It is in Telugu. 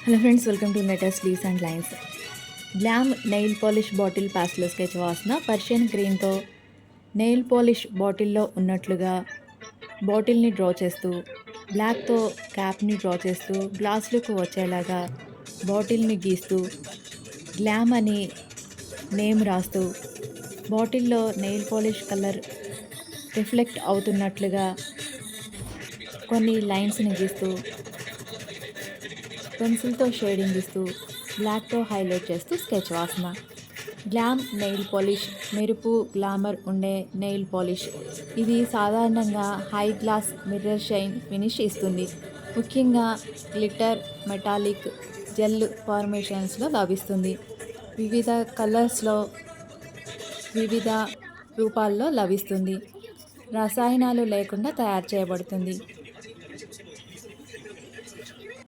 Hello friends, welcome to latest leaves and lines. Glam nail polish bottle pastel sketch వాసన పర్షియన్ గ్రీన్తో నెయిల్ పాలిష్ బాటిల్లో ఉన్నట్లుగా బాటిల్ని డ్రా చేస్తూ, బ్లాక్తో క్యాప్ని డ్రా చేస్తూ, గ్లాస్ లుక్ వచ్చేలాగా బాటిల్ని గీస్తూ, గ్లామ్ అని నేమ్ రాస్తూ, బాటిల్లో నెయిల్ పాలిష్ కలర్ రిఫ్లెక్ట్ అవుతున్నట్లుగా కొన్ని లైన్స్ని గీస్తూ, పెన్సిల్తో షేడింగ్ ఇస్తూ, బ్లాక్తో హైలైట్ చేస్తూ స్కెచ్ వాసన. గ్లామ్ నెయిల్ పాలిష్ మెరుపు గ్లామర్ ఉండే నెయిల్ పాలిష్. ఇది సాధారణంగా high glass mirror shine finish ఇస్తుంది. ముఖ్యంగా గ్లిటర్, మెటాలిక్, జెల్ ఫార్మేషన్స్లో లభిస్తుంది. వివిధ కలర్స్లో, వివిధ రూపాల్లో లభిస్తుంది. రసాయనాలు లేకుండా తయారు చేయబడుతుంది.